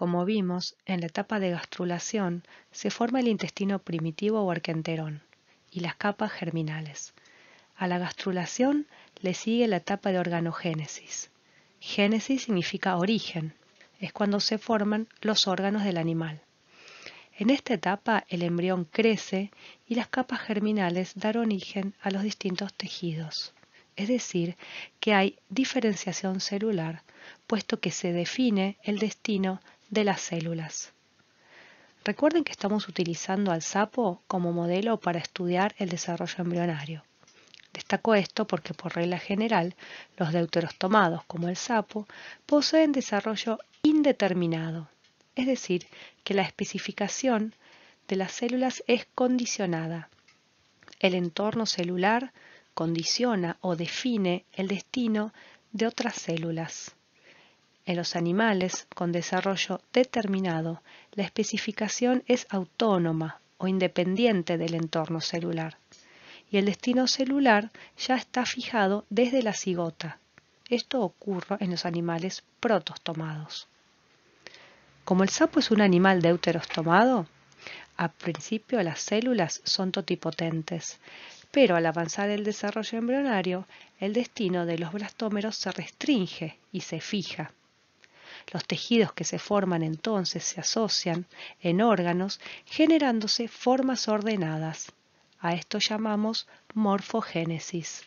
Como vimos, en la etapa de gastrulación se forma el intestino primitivo o arquenterón y las capas germinales. A la gastrulación le sigue la etapa de organogénesis. Génesis significa origen, es cuando se forman los órganos del animal. En esta etapa el embrión crece y las capas germinales dan origen a los distintos tejidos. Es decir, que hay diferenciación celular, puesto que se define el destino de las células. Recuerden que estamos utilizando al sapo como modelo para estudiar el desarrollo embrionario. Destaco esto porque por regla general los deuteros tomados, como el sapo, poseen desarrollo indeterminado, es decir, que la especificación de las células es condicionada. El entorno celular condiciona o define el destino de otras células. En los animales con desarrollo determinado, la especificación es autónoma o independiente del entorno celular, y el destino celular ya está fijado desde la cigota. Esto ocurre en los animales protostomados. Como el sapo es un animal deuterostomado, al principio las células son totipotentes, pero al avanzar el desarrollo embrionario, el destino de los blastómeros se restringe y se fija. Los tejidos que se forman entonces se asocian en órganos generándose formas ordenadas. A esto llamamos morfogénesis.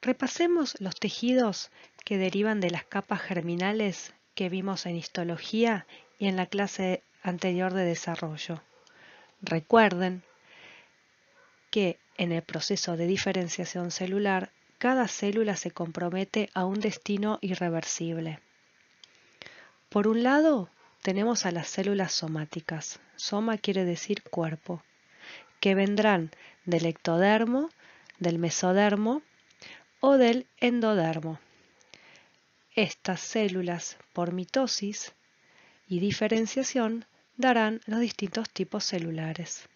Repasemos los tejidos que derivan de las capas germinales que vimos en histología y en la clase anterior de desarrollo. Recuerden que en el proceso de diferenciación celular, cada célula se compromete a un destino irreversible. Por un lado, tenemos a las células somáticas. Soma quiere decir cuerpo, que vendrán del ectodermo, del mesodermo o del endodermo. Estas células, por mitosis y diferenciación, darán los distintos tipos celulares.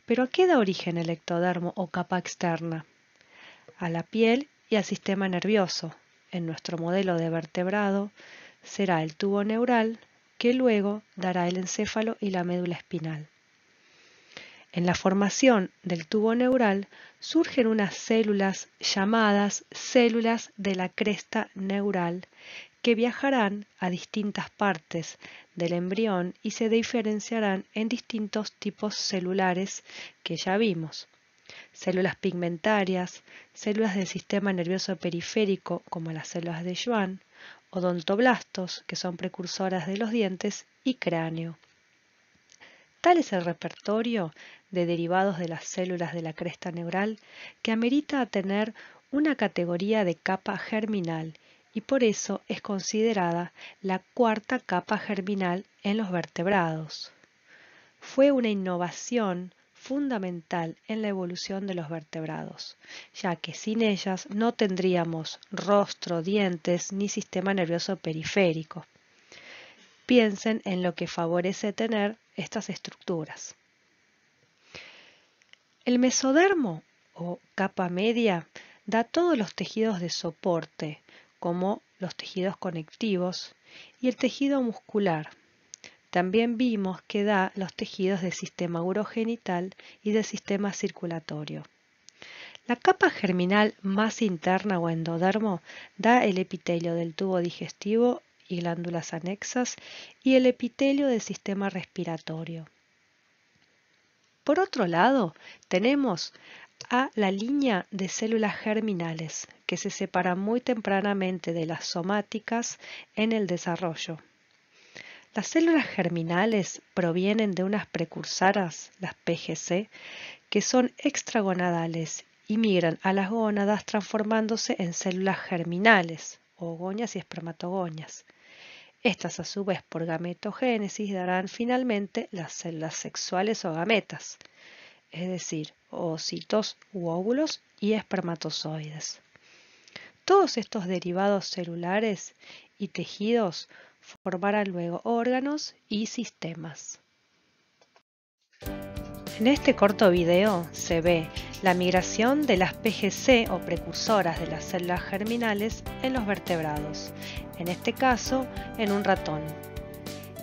¿Pero a qué da origen el ectodermo o capa externa? A la piel y al sistema nervioso. En nuestro modelo de vertebrado será el tubo neural, que luego dará el encéfalo y la médula espinal. En la formación del tubo neural surgen unas células llamadas células de la cresta neural que viajarán a distintas partes del embrión y se diferenciarán en distintos tipos celulares que ya vimos. Células pigmentarias, células del sistema nervioso periférico como las células de Schwann, odontoblastos, que son precursoras de los dientes, y cráneo. Tal es el repertorio de derivados de las células de la cresta neural que amerita tener una categoría de capa germinal y por eso es considerada la cuarta capa germinal en los vertebrados. Fue una innovación fundamental en la evolución de los vertebrados, ya que sin ellas no tendríamos rostro, dientes ni sistema nervioso periférico. Piensen en lo que favorece tener estas estructuras. El mesodermo o capa media da todos los tejidos de soporte, como los tejidos conectivos, y el tejido muscular. También vimos que da los tejidos del sistema urogenital y del sistema circulatorio. La capa germinal más interna o endodermo da el epitelio del tubo digestivo y glándulas anexas y el epitelio del sistema respiratorio. Por otro lado, tenemos a la línea de células germinales que se separan muy tempranamente de las somáticas en el desarrollo. Las células germinales provienen de unas precursoras, las PGC, que son extragonadales y migran a las gónadas transformándose en células germinales, oogoñas y espermatogonias. Estas a su vez por gametogénesis darán finalmente las células sexuales o gametas, es decir, ovocitos u óvulos y espermatozoides. Todos estos derivados celulares y tejidos formarán luego órganos y sistemas. En este corto video se ve la migración de las PGC o precursoras de las células germinales en los vertebrados, en este caso en un ratón.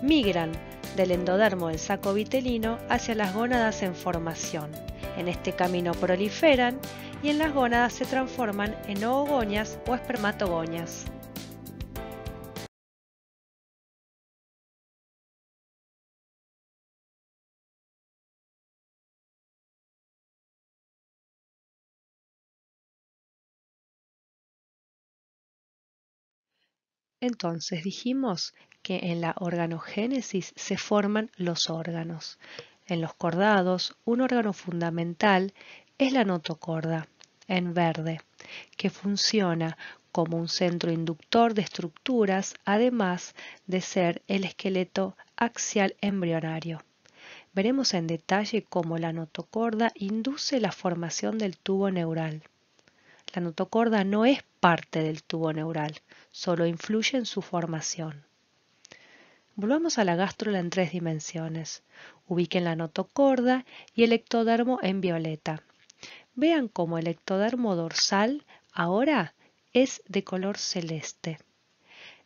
Migran del endodermo del saco vitelino hacia las gónadas en formación. En este camino proliferan y en las gónadas se transforman en oogonias o espermatogonias. Entonces dijimos que en la organogénesis se forman los órganos. En los cordados, un órgano fundamental es la notocorda, en verde, que funciona como un centro inductor de estructuras, además de ser el esqueleto axial embrionario. Veremos en detalle cómo la notocorda induce la formación del tubo neural. La notocorda no es parte del tubo neural, solo influye en su formación. Volvamos a la gástrula en 3 dimensiones. Ubiquen la notocorda y el ectodermo en violeta. Vean cómo el ectodermo dorsal ahora es de color celeste.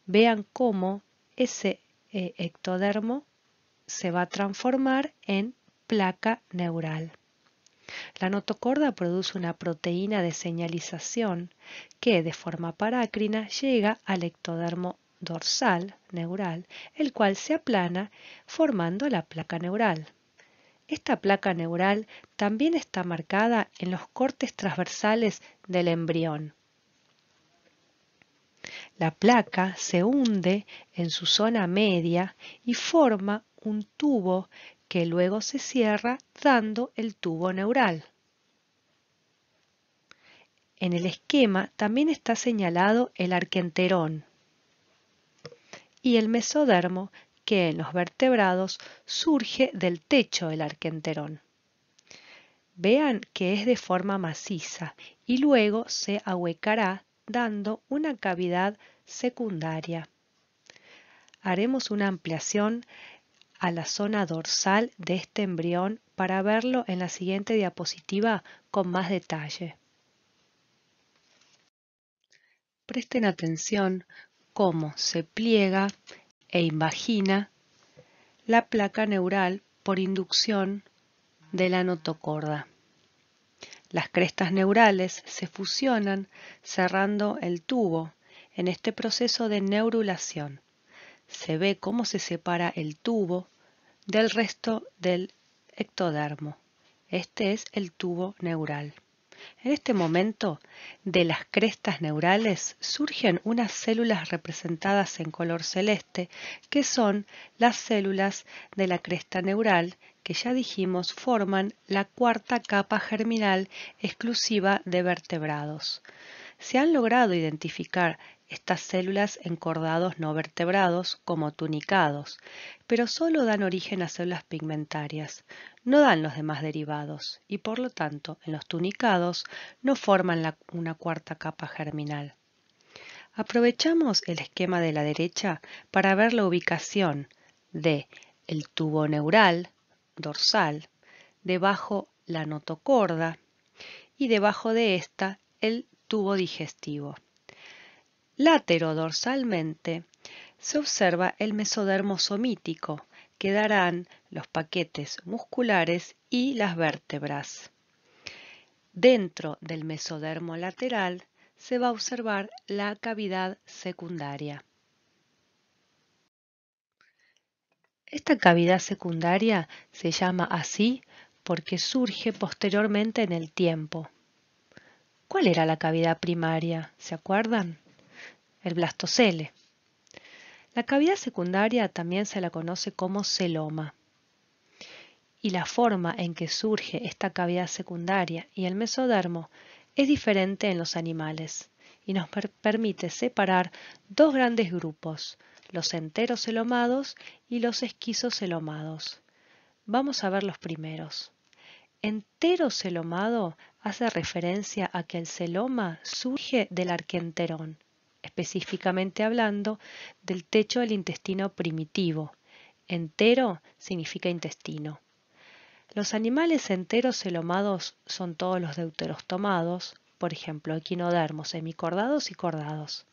Vean cómo ese ectodermo se va a transformar en placa neural. La notocorda produce una proteína de señalización que de forma parácrina llega al ectodermo dorsal neural, el cual se aplana formando la placa neural. Esta placa neural también está marcada en los cortes transversales del embrión. La placa se hunde en su zona media y forma un tubo que luego se cierra dando el tubo neural. En el esquema también está señalado el arquenterón y el mesodermo que en los vertebrados surge del techo del arquenterón. Vean que es de forma maciza y luego se ahuecará dando una cavidad secundaria. Haremos una ampliación a la zona dorsal de este embrión para verlo en la siguiente diapositiva con más detalle. Presten atención cómo se pliega e invagina la placa neural por inducción de la notocorda. Las crestas neurales se fusionan cerrando el tubo en este proceso de neurulación. Se ve cómo se separa el tubo del resto del ectodermo. Este es el tubo neural. En este momento, de las crestas neurales surgen unas células representadas en color celeste, que son las células de la cresta neural, que ya dijimos forman la cuarta capa germinal exclusiva de vertebrados. Se han logrado identificar estas células en cordados no vertebrados como tunicados, pero solo dan origen a células pigmentarias, no dan los demás derivados y por lo tanto en los tunicados no forman una cuarta capa germinal. Aprovechamos el esquema de la derecha para ver la ubicación de el tubo neural dorsal, debajo la notocorda y debajo de esta el tubo digestivo. Laterodorsalmente se observa el mesodermo somítico, que darán los paquetes musculares y las vértebras. Dentro del mesodermo lateral se va a observar la cavidad secundaria. Esta cavidad secundaria se llama así porque surge posteriormente en el tiempo. ¿Cuál era la cavidad primaria? ¿Se acuerdan? El blastocele. La cavidad secundaria también se la conoce como celoma. Y la forma en que surge esta cavidad secundaria y el mesodermo es diferente en los animales y nos permite separar dos grandes grupos, los enterocelomados y los esquizocelomados. Vamos a ver los primeros. Enterocelomado hace referencia a que el celoma surge del arquenterón, específicamente hablando del techo del intestino primitivo. Entero significa intestino. Los animales enteros celomados son todos los deuterostomados, por ejemplo, equinodermos, semicordados y cordados.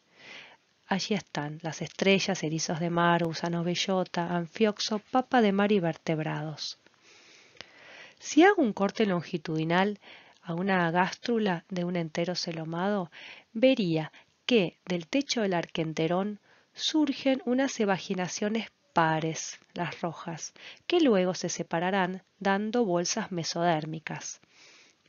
Allí están las estrellas, erizos de mar, gusanos bellota, anfioxo, papa de mar y vertebrados. Si hago un corte longitudinal a una gástrula de un entero celomado, vería que del techo del arquenterón surgen unas evaginaciones pares, las rojas, que luego se separarán dando bolsas mesodérmicas.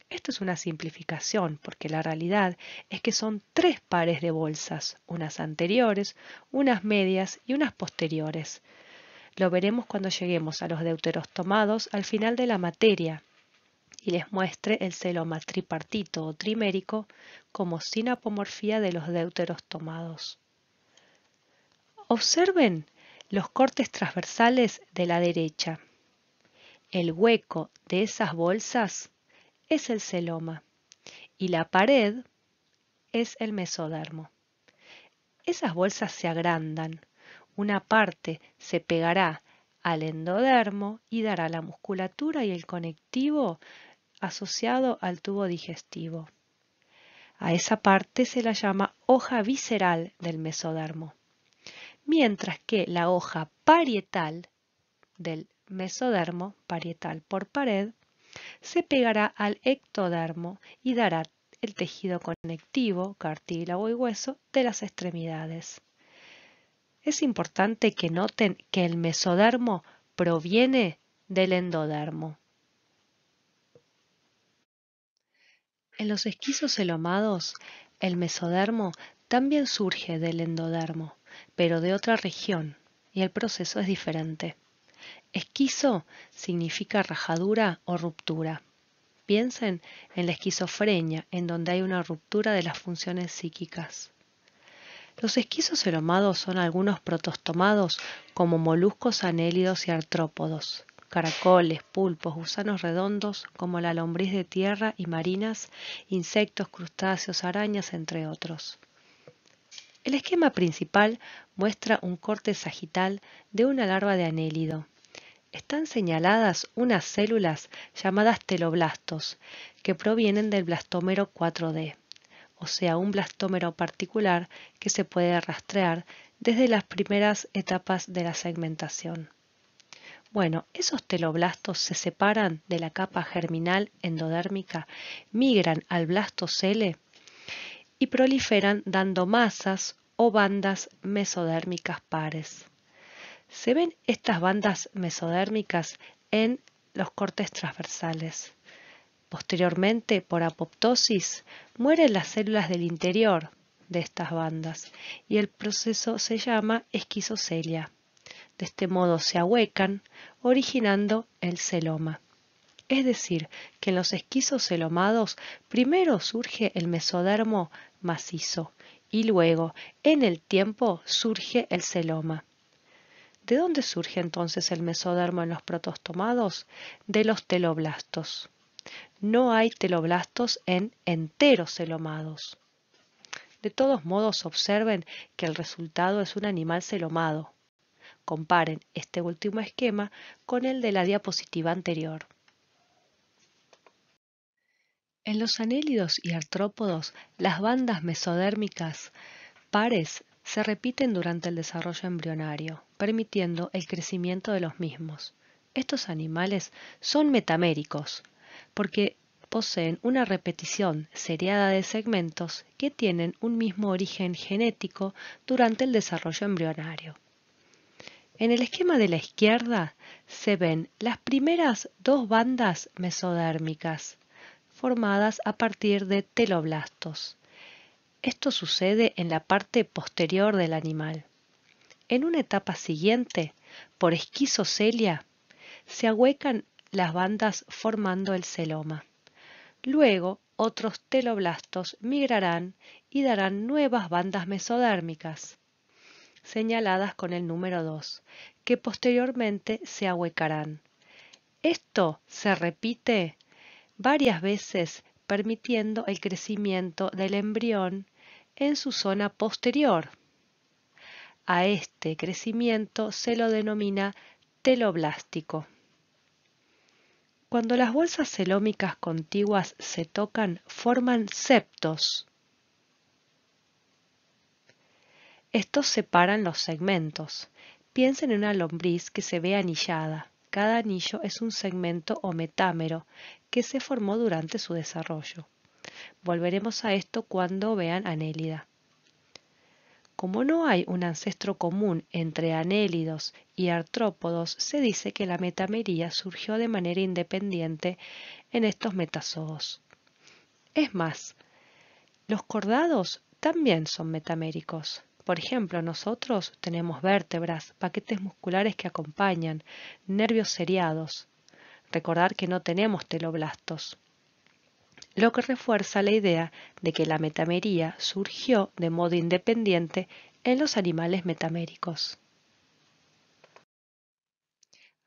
Esto es una simplificación, porque la realidad es que son 3 pares de bolsas, unas anteriores, unas medias y unas posteriores. Lo veremos cuando lleguemos a los deuterostomados al final de la materia y les muestre el celoma tripartito o trimérico como sinapomorfía de los deuterostomados. Observen los cortes transversales de la derecha. El hueco de esas bolsas es el celoma y la pared es el mesodermo. Esas bolsas se agrandan. Una parte se pegará al endodermo y dará la musculatura y el conectivo asociado al tubo digestivo. A esa parte se la llama hoja visceral del mesodermo, mientras que la hoja parietal del mesodermo, parietal por pared, se pegará al ectodermo y dará el tejido conectivo, cartílago y hueso de las extremidades. Es importante que noten que el mesodermo proviene del endodermo. En los esquizocelomados, el mesodermo también surge del endodermo, pero de otra región, y el proceso es diferente. Esquizo significa rajadura o ruptura. Piensen en la esquizofrenia, en donde hay una ruptura de las funciones psíquicas. Los esquizocelomados son algunos protostomados como moluscos anélidos y artrópodos, caracoles, pulpos, gusanos redondos como la lombriz de tierra y marinas, insectos, crustáceos, arañas, entre otros. El esquema principal muestra un corte sagital de una larva de anélido. Están señaladas unas células llamadas teloblastos, que provienen del blastómero 4D, o sea, un blastómero particular que se puede rastrear desde las primeras etapas de la segmentación. Bueno, esos teloblastos se separan de la capa germinal endodérmica, migran al blastocele y proliferan dando masas o bandas mesodérmicas pares. Se ven estas bandas mesodérmicas en los cortes transversales. Posteriormente, por apoptosis, mueren las células del interior de estas bandas y el proceso se llama esquizocelia. De este modo se ahuecan, originando el celoma. Es decir, que en los esquizocelomados primero surge el mesodermo macizo y luego, en el tiempo, surge el celoma. ¿De dónde surge entonces el mesodermo en los protostomados? De los teloblastos. No hay teloblastos en enterocelomados. De todos modos, observen que el resultado es un animal celomado. Comparen este último esquema con el de la diapositiva anterior. En los anélidos y artrópodos, las bandas mesodérmicas pares se repiten durante el desarrollo embrionario, permitiendo el crecimiento de los mismos. Estos animales son metaméricos, porque poseen una repetición seriada de segmentos que tienen un mismo origen genético durante el desarrollo embrionario. En el esquema de la izquierda se ven las primeras 2 bandas mesodérmicas, formadas a partir de teloblastos. Esto sucede en la parte posterior del animal. En una etapa siguiente, por esquizocelia, se ahuecan las bandas formando el celoma. Luego, otros teloblastos migrarán y darán nuevas bandas mesodérmicas, señaladas con el número 2, que posteriormente se ahuecarán. Esto se repite varias veces, permitiendo el crecimiento del embrión en su zona posterior. A este crecimiento se lo denomina teloblástico. Cuando las bolsas celómicas contiguas se tocan, forman septos. Estos separan los segmentos. Piensen en una lombriz que se ve anillada. Cada anillo es un segmento o metámero que se formó durante su desarrollo. Volveremos a esto cuando vean Anélida. Como no hay un ancestro común entre anélidos y artrópodos, se dice que la metamería surgió de manera independiente en estos metazoos. Es más, los cordados también son metaméricos. Por ejemplo, nosotros tenemos vértebras, paquetes musculares que acompañan, nervios seriados. Recordar que no tenemos teloblastos, lo que refuerza la idea de que la metamería surgió de modo independiente en los animales metaméricos.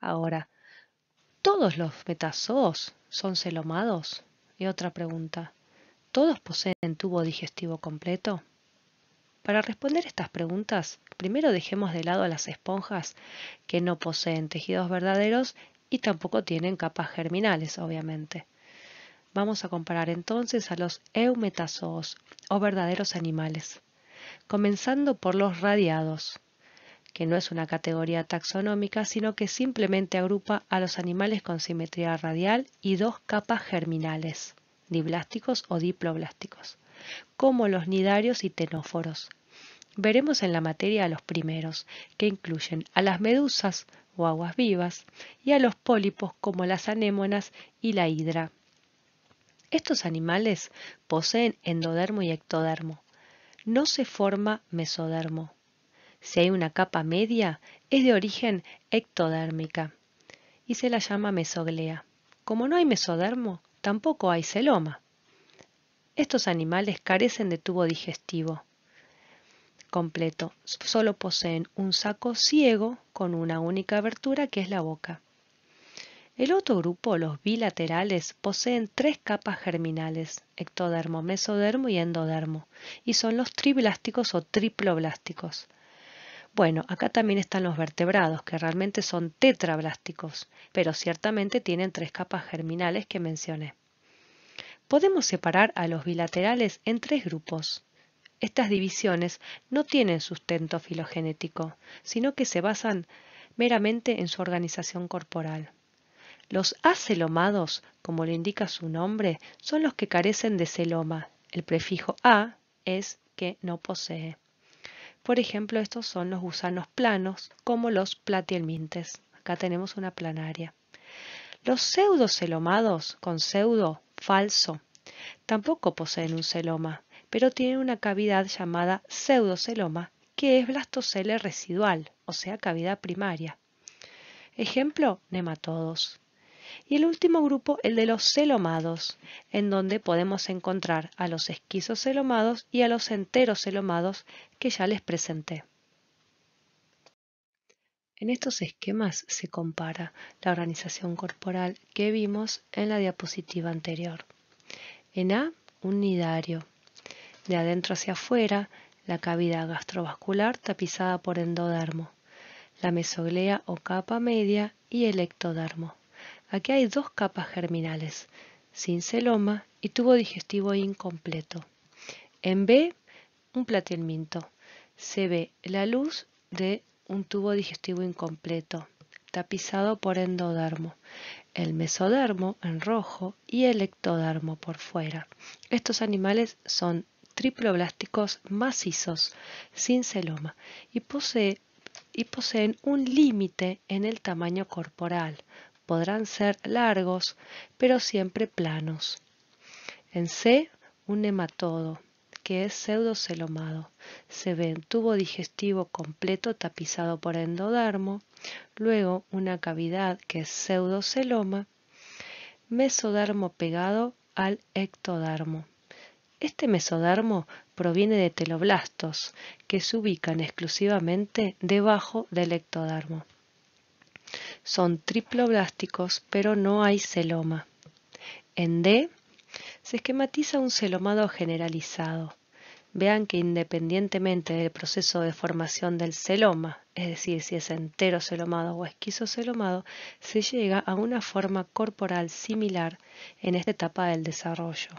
Ahora, ¿todos los metazoos son celomados? Y otra pregunta, ¿todos poseen tubo digestivo completo? Para responder estas preguntas, primero dejemos de lado a las esponjas que no poseen tejidos verdaderos y tampoco tienen capas germinales, obviamente. Vamos a comparar entonces a los eumetazoos o verdaderos animales, comenzando por los radiados, que no es una categoría taxonómica, sino que simplemente agrupa a los animales con simetría radial y dos capas germinales, diblásticos o diploblásticos, como los nidarios y ctenóforos. Veremos en la materia a los primeros, que incluyen a las medusas o aguas vivas y a los pólipos como las anémonas y la hidra. Estos animales poseen endodermo y ectodermo. No se forma mesodermo. Si hay una capa media, es de origen ectodérmica y se la llama mesoglea. Como no hay mesodermo, tampoco hay celoma. Estos animales carecen de tubo digestivo completo, solo poseen un saco ciego con una única abertura que es la boca. El otro grupo, los bilaterales, poseen tres capas germinales, ectodermo, mesodermo y endodermo, y son los triblásticos o triploblásticos. Bueno, acá también están los vertebrados, que realmente son tetrablásticos, pero ciertamente tienen tres capas germinales que mencioné. Podemos separar a los bilaterales en tres grupos. Estas divisiones no tienen sustento filogenético, sino que se basan meramente en su organización corporal. Los acelomados, como lo indica su nombre, son los que carecen de celoma. El prefijo a es que no posee. Por ejemplo, estos son los gusanos planos, como los platihelmintes. Acá tenemos una planaria. Los pseudocelomados, con pseudo, falso, tampoco poseen un celoma, pero tienen una cavidad llamada pseudoceloma, que es blastocele residual, o sea, cavidad primaria. Ejemplo, nematodos. Y el último grupo, el de los celomados, en donde podemos encontrar a los esquizocelomados y a los enterocelomados que ya les presenté. En estos esquemas se compara la organización corporal que vimos en la diapositiva anterior. En A, un nidario. De adentro hacia afuera, la cavidad gastrovascular tapizada por endodermo, la mesoglea o capa media y el ectodermo. Aquí hay dos capas germinales, sin celoma y tubo digestivo incompleto. En B, un platihelminto. Se ve la luz de un tubo digestivo incompleto, tapizado por endodermo, el mesodermo en rojo y el ectodermo por fuera. Estos animales son triploblásticos macizos, sin celoma, y poseen un límite en el tamaño corporal. Podrán ser largos, pero siempre planos. En C, un nematodo, que es pseudocelomado. Se ve un tubo digestivo completo tapizado por endodermo, luego una cavidad que es pseudoceloma, mesodermo pegado al ectodermo. Este mesodermo proviene de teloblastos, que se ubican exclusivamente debajo del ectodermo. Son triploblásticos, pero no hay celoma. En D se esquematiza un celomado generalizado, vean que independientemente del proceso de formación del celoma, es decir, si es enterocelomado o esquizocelomado, se llega a una forma corporal similar en esta etapa del desarrollo.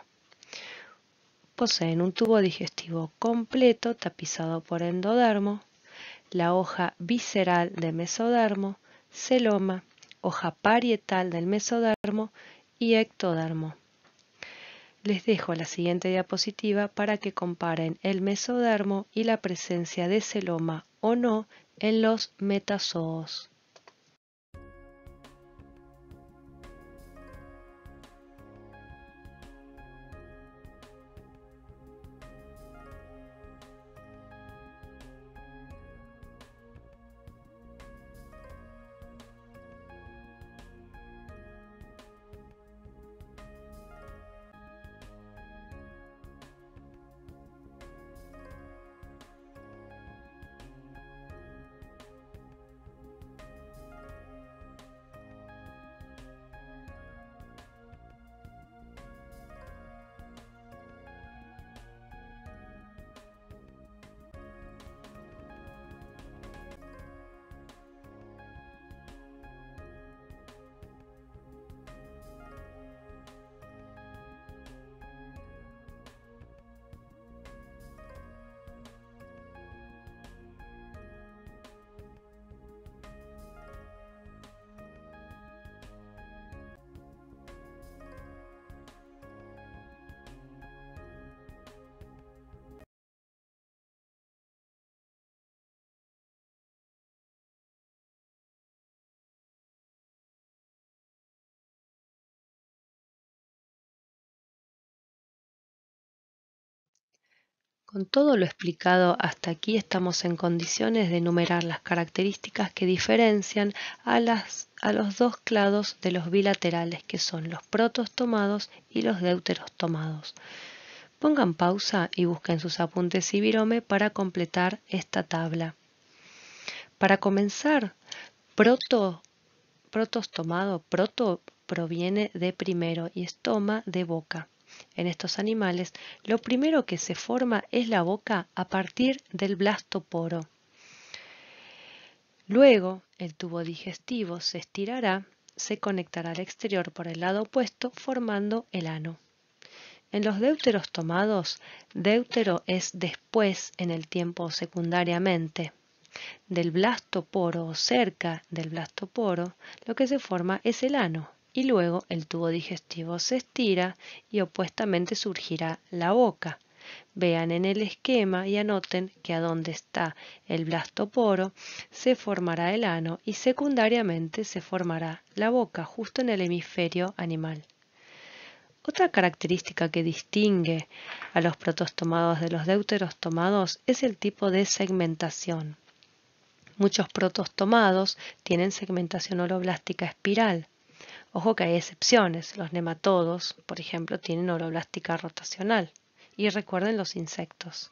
Poseen un tubo digestivo completo tapizado por endodermo, la hoja visceral de mesodermo, celoma, hoja parietal del mesodermo y ectodermo. Les dejo la siguiente diapositiva para que comparen el mesodermo y la presencia de celoma o no en los metazoos. Con todo lo explicado hasta aquí estamos en condiciones de enumerar las características que diferencian a los dos clados de los bilaterales, que son los protostomados y los deuterostomados. Pongan pausa y busquen sus apuntes y virome para completar esta tabla. Para comenzar, protostomado, proto proviene de primero y estoma de boca. En estos animales, lo primero que se forma es la boca a partir del blastoporo. Luego, el tubo digestivo se estirará, se conectará al exterior por el lado opuesto, formando el ano. En los deuterostomados, deutero es después en el tiempo secundariamente. Del blastoporo o cerca del blastoporo, lo que se forma es el ano. Y luego el tubo digestivo se estira y opuestamente surgirá la boca. Vean en el esquema y anoten que a donde está el blastoporo se formará el ano y secundariamente se formará la boca, justo en el hemisferio animal. Otra característica que distingue a los protostomados de los deuterostomados es el tipo de segmentación. Muchos protostomados tienen segmentación oroblástica espiral. Ojo que hay excepciones, los nematodos, por ejemplo, tienen oroblástica rotacional. Y recuerden los insectos.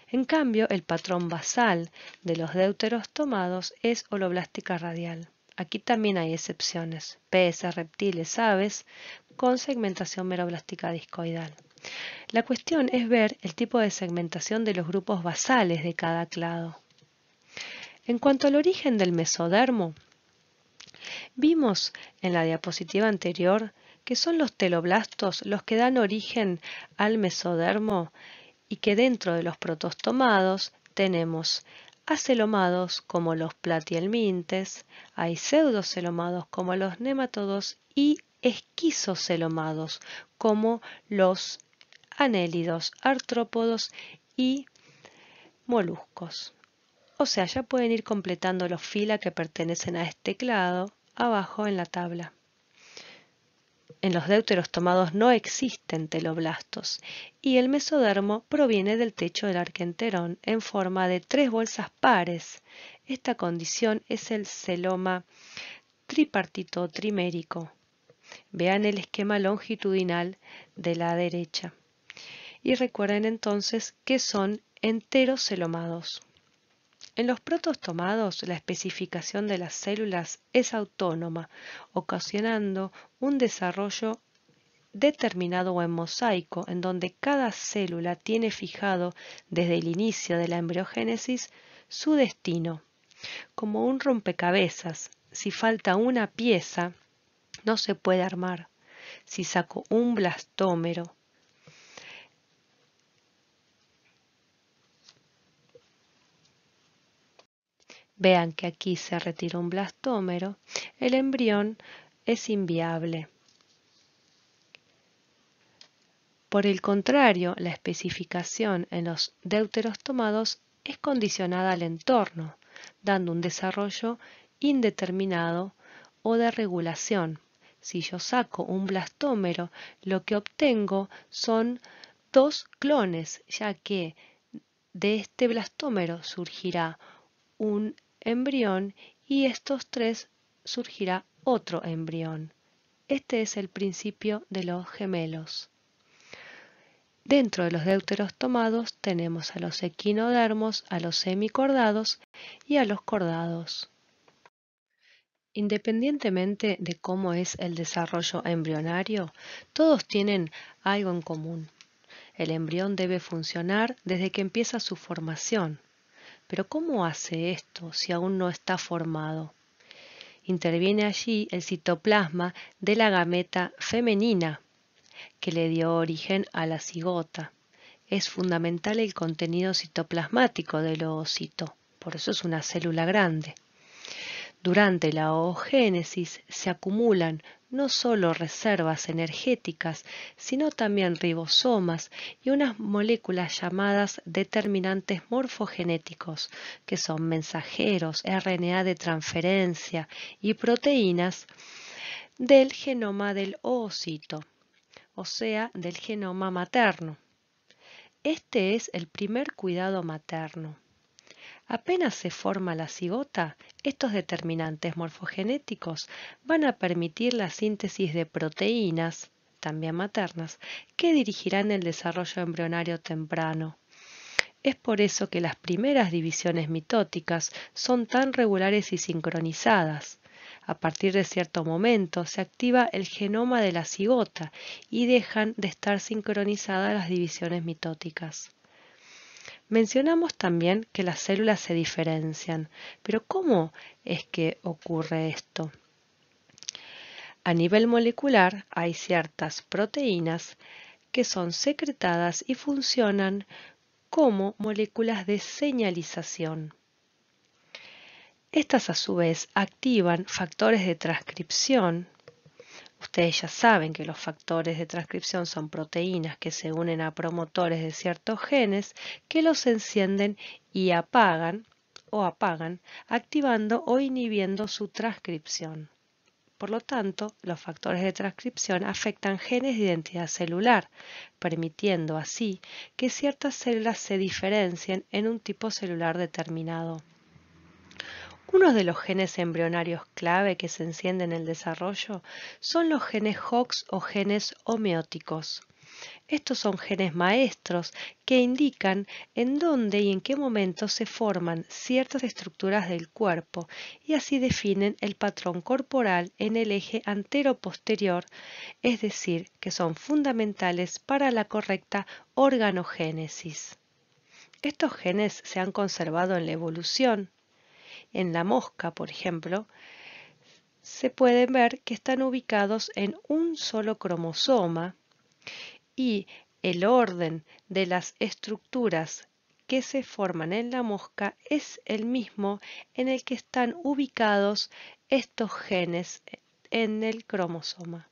En cambio, el patrón basal de los deuterostomados es holoblástica radial. Aquí también hay excepciones, peces, reptiles, aves, con segmentación meroblástica discoidal. La cuestión es ver el tipo de segmentación de los grupos basales de cada clado. En cuanto al origen del mesodermo, vimos en la diapositiva anterior que son los teloblastos los que dan origen al mesodermo y que dentro de los protostomados tenemos acelomados como los platihelmintes, hay pseudocelomados como los nematodos y esquizocelomados como los anélidos, artrópodos y moluscos. O sea, ya pueden ir completando los fila que pertenecen a este clado abajo en la tabla. En los deuterostomados no existen teloblastos y el mesodermo proviene del techo del arquenterón en forma de 3 bolsas pares. Esta condición es el celoma tripartito trimérico. Vean el esquema longitudinal de la derecha. Y recuerden entonces que son enterocelomados. En los protostomados, la especificación de las células es autónoma, ocasionando un desarrollo determinado o en mosaico, en donde cada célula tiene fijado desde el inicio de la embriogénesis su destino, como un rompecabezas. Si falta una pieza, no se puede armar. Si saco un blastómero, vean que aquí se retira un blastómero, el embrión es inviable. Por el contrario, la especificación en los deuteros tomados es condicionada al entorno, dando un desarrollo indeterminado o de regulación. Si yo saco un blastómero, lo que obtengo son dos clones, ya que de este blastómero surgirá un embrión y estos tres surgirá otro embrión. Este es el principio de los gemelos. Dentro de los deuteros tomados tenemos a los equinodermos, a los semicordados y a los cordados. Independientemente de cómo es el desarrollo embrionario, todos tienen algo en común. El embrión debe funcionar desde que empieza su formación. Pero ¿cómo hace esto si aún no está formado? Interviene allí el citoplasma de la gameta femenina, que le dio origen a la cigota. Es fundamental el contenido citoplasmático del oocito, por eso es una célula grande. Durante la oogénesis se acumulan no solo reservas energéticas, sino también ribosomas y unas moléculas llamadas determinantes morfogenéticos, que son mensajeros, RNA de transferencia y proteínas del genoma del oocito, o sea, del genoma materno. Este es el primer cuidado materno. Apenas se forma la cigota, estos determinantes morfogenéticos van a permitir la síntesis de proteínas, también maternas, que dirigirán el desarrollo embrionario temprano. Es por eso que las primeras divisiones mitóticas son tan regulares y sincronizadas. A partir de cierto momento se activa el genoma de la cigota y dejan de estar sincronizadas las divisiones mitóticas. Mencionamos también que las células se diferencian, pero ¿cómo es que ocurre esto? A nivel molecular hay ciertas proteínas que son secretadas y funcionan como moléculas de señalización. Estas a su vez activan factores de transcripción. Ustedes ya saben que los factores de transcripción son proteínas que se unen a promotores de ciertos genes que los encienden y apagan, activando o inhibiendo su transcripción. Por lo tanto, los factores de transcripción afectan genes de identidad celular, permitiendo así que ciertas células se diferencien en un tipo celular determinado. Uno de los genes embrionarios clave que se encienden en el desarrollo son los genes Hox o genes homeóticos. Estos son genes maestros que indican en dónde y en qué momento se forman ciertas estructuras del cuerpo y así definen el patrón corporal en el eje antero-posterior, es decir, que son fundamentales para la correcta organogénesis. Estos genes se han conservado en la evolución. En la mosca, por ejemplo, se puede ver que están ubicados en un solo cromosoma y el orden de las estructuras que se forman en la mosca es el mismo en el que están ubicados estos genes en el cromosoma.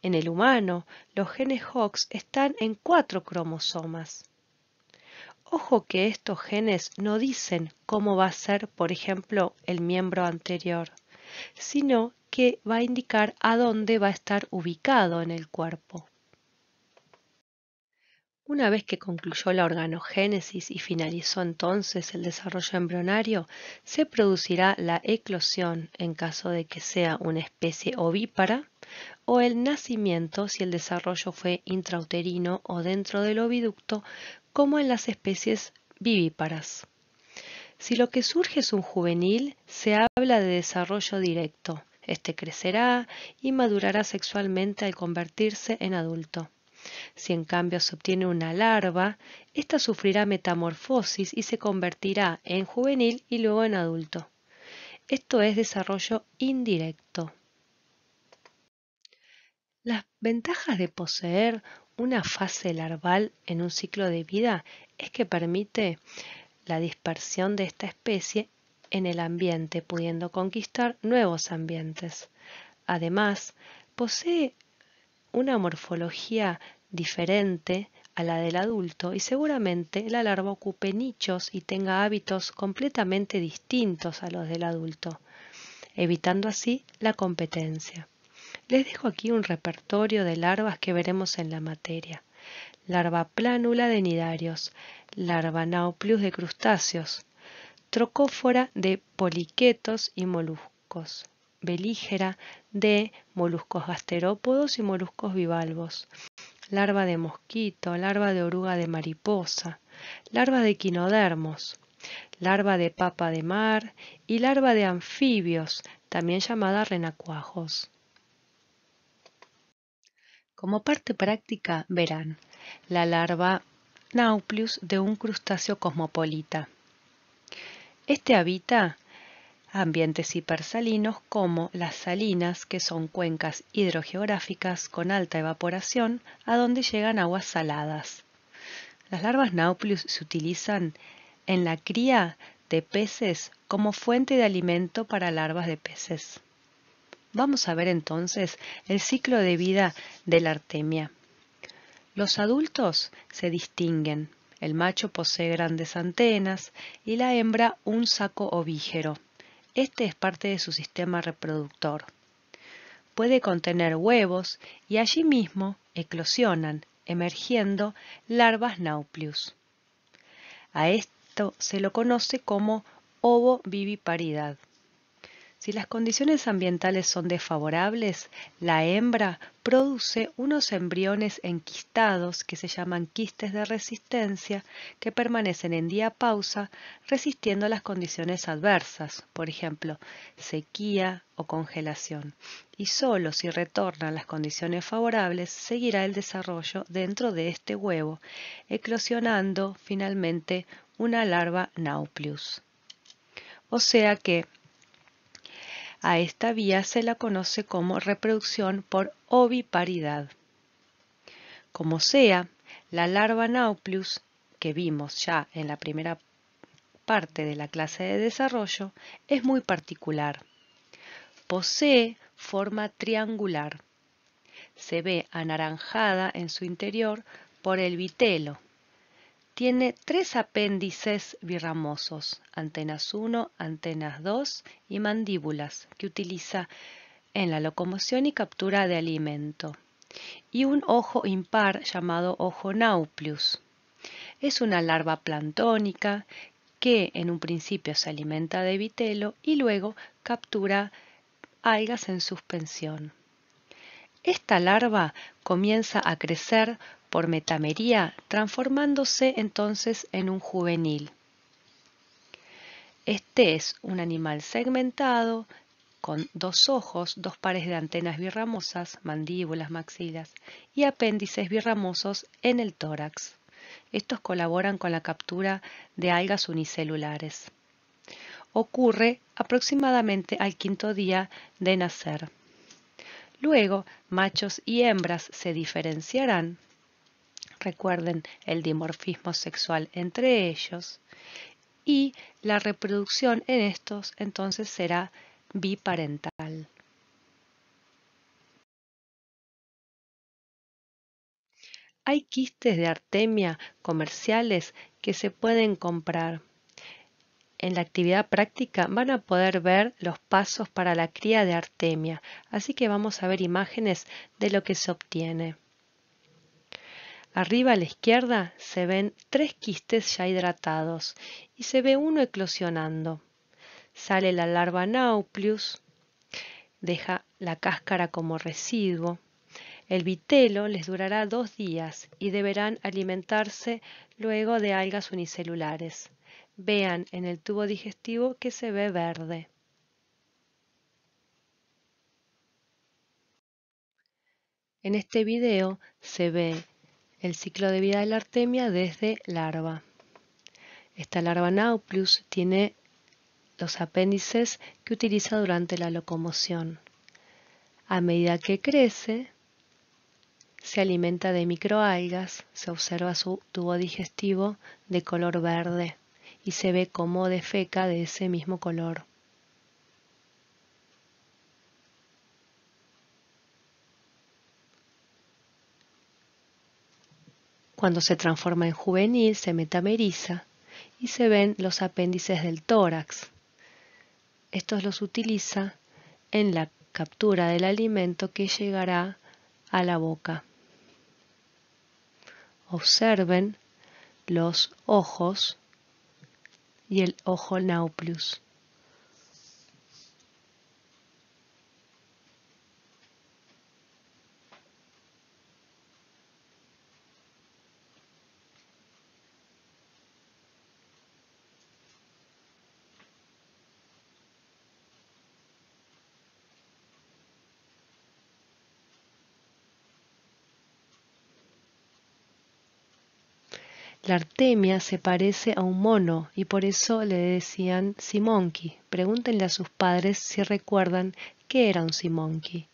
En el humano, los genes Hox están en 4 cromosomas. Ojo que estos genes no dicen cómo va a ser, por ejemplo, el miembro anterior, sino que va a indicar a dónde va a estar ubicado en el cuerpo. Una vez que concluyó la organogénesis y finalizó entonces el desarrollo embrionario, se producirá la eclosión en caso de que sea una especie ovípara o el nacimiento si el desarrollo fue intrauterino o dentro del oviducto, como en las especies vivíparas. Si lo que surge es un juvenil, se habla de desarrollo directo, Este crecerá y madurará sexualmente al convertirse en adulto. Si en cambio se obtiene una larva, ésta sufrirá metamorfosis y se convertirá en juvenil y luego en adulto. Esto es desarrollo indirecto. Las ventajas de poseer una fase larval en un ciclo de vida es que permite la dispersión de esta especie en el ambiente, pudiendo conquistar nuevos ambientes. Además, posee una morfología diferente a la del adulto y seguramente la larva ocupe nichos y tenga hábitos completamente distintos a los del adulto, evitando así la competencia. Les dejo aquí un repertorio de larvas que veremos en la materia. Larva plánula de nidarios, larva nauplius de crustáceos, trocófora de poliquetos y moluscos, belígera de moluscos gasterópodos y moluscos bivalvos, larva de mosquito, larva de oruga de mariposa, larva de equinodermos, larva de papa de mar y larva de anfibios, también llamada renacuajos. Como parte práctica verán la larva nauplius de un crustáceo cosmopolita. Este habita ambientes hipersalinos como las salinas, que son cuencas hidrogeográficas con alta evaporación, a donde llegan aguas saladas. Las larvas nauplius se utilizan en la cría de peces como fuente de alimento para larvas de peces. Vamos a ver entonces el ciclo de vida de la artemia. Los adultos se distinguen. El macho posee grandes antenas y la hembra un saco ovígero. Este es parte de su sistema reproductor. Puede contener huevos y allí mismo eclosionan, emergiendo larvas nauplius. A esto se lo conoce como ovoviviparidad. Si las condiciones ambientales son desfavorables, la hembra produce unos embriones enquistados que se llaman quistes de resistencia que permanecen en diapausa resistiendo las condiciones adversas, por ejemplo, sequía o congelación. Y solo si retornan las condiciones favorables seguirá el desarrollo dentro de este huevo, eclosionando finalmente una larva nauplius. O sea que a esta vía se la conoce como reproducción por oviparidad. Como sea, la larva nauplius, que vimos ya en la primera parte de la clase de desarrollo, es muy particular. Posee forma triangular. Se ve anaranjada en su interior por el vitelo. Tiene 3 apéndices birramosos, antenas 1, antenas 2 y mandíbulas, que utiliza en la locomoción y captura de alimento, y un ojo impar llamado ojo nauplius. Es una larva planctónica que en un principio se alimenta de vitelo y luego captura algas en suspensión. Esta larva comienza a crecer por metamería, transformándose entonces en un juvenil. Este es un animal segmentado con 2 ojos, 2 pares de antenas birramosas, mandíbulas, maxilas y apéndices birramosos en el tórax. Estos colaboran con la captura de algas unicelulares. Ocurre aproximadamente al 5.º día de nacer. Luego, machos y hembras se diferenciarán. Recuerden el dimorfismo sexual entre ellos. Y la reproducción en estos entonces será biparental. Hay quistes de artemia comerciales que se pueden comprar. En la actividad práctica van a poder ver los pasos para la cría de artemia, así que vamos a ver imágenes de lo que se obtiene. Arriba a la izquierda se ven 3 quistes ya hidratados y se ve uno eclosionando. Sale la larva nauplius, deja la cáscara como residuo. El vitelo les durará 2 días y deberán alimentarse luego de algas unicelulares. Vean en el tubo digestivo que se ve verde. En este video se ve el ciclo de vida de la artemia desde larva. Esta larva Nauplius tiene los apéndices que utiliza durante la locomoción. A medida que crece, se alimenta de microalgas, se observa su tubo digestivo de color verde y se ve cómo defeca de ese mismo color. Cuando se transforma en juvenil, se metameriza y se ven los apéndices del tórax. Estos los utiliza en la captura del alimento que llegará a la boca. Observen los ojos y el ojo Nauplius. La artemia se parece a un mono y por eso le decían sea monkey. Pregúntenle a sus padres si recuerdan qué era un sea monkey.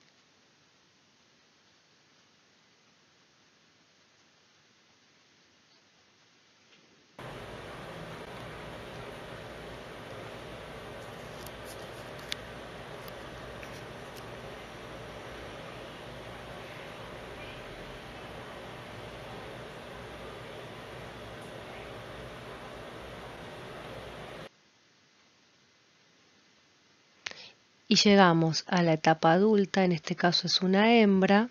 Y llegamos a la etapa adulta, en este caso es una hembra.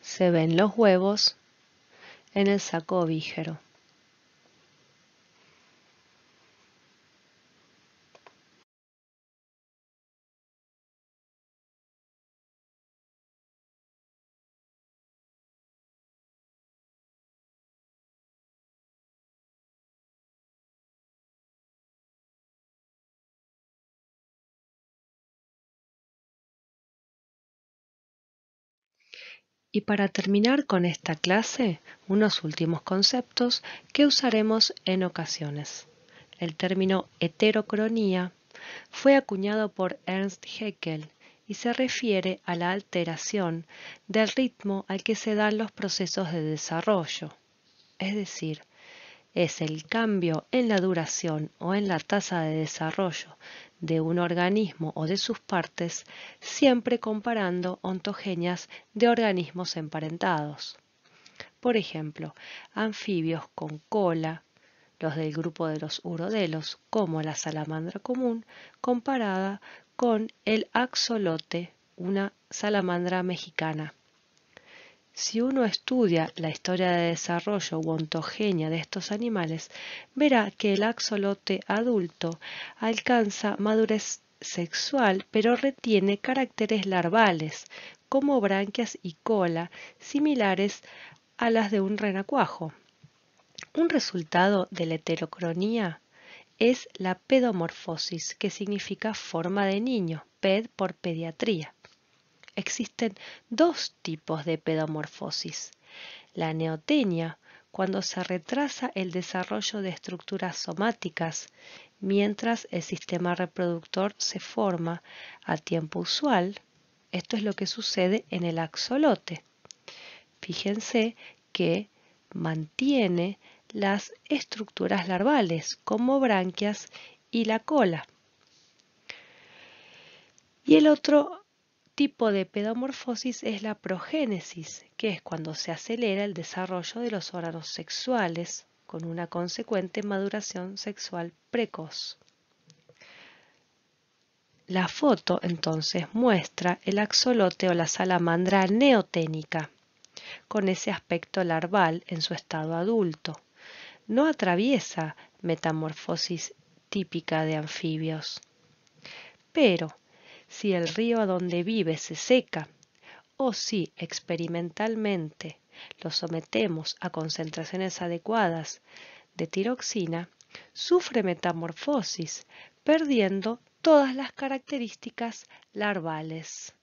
Se ven los huevos en el saco ovígero. Y para terminar con esta clase, unos últimos conceptos que usaremos en ocasiones. El término heterocronía fue acuñado por Ernst Haeckel y se refiere a la alteración del ritmo al que se dan los procesos de desarrollo, es decir, es el cambio en la duración o en la tasa de desarrollo de un organismo o de sus partes, siempre comparando ontogenias de organismos emparentados. Por ejemplo, anfibios con cola, los del grupo de los urodelos, como la salamandra común, comparada con el axolote, una salamandra mexicana. Si uno estudia la historia de desarrollo u ontogenia de estos animales, verá que el axolote adulto alcanza madurez sexual, pero retiene caracteres larvales, como branquias y cola, similares a las de un renacuajo. Un resultado de la heterocronía es la pedomorfosis, que significa forma de niño, ped por pediatría. Existen dos tipos de pedomorfosis. La neotenia, cuando se retrasa el desarrollo de estructuras somáticas, mientras el sistema reproductor se forma a tiempo usual. Esto es lo que sucede en el axolote. Fíjense que mantiene las estructuras larvales, como branquias y la cola. Y el otro tipo de pedomorfosis es la progénesis, que es cuando se acelera el desarrollo de los órganos sexuales con una consecuente maduración sexual precoz. La foto entonces muestra el axolote o la salamandra neoténica, con ese aspecto larval en su estado adulto. No atraviesa metamorfosis típica de anfibios. Pero si el río a donde vive se seca o si experimentalmente lo sometemos a concentraciones adecuadas de tiroxina, sufre metamorfosis, perdiendo todas las características larvales.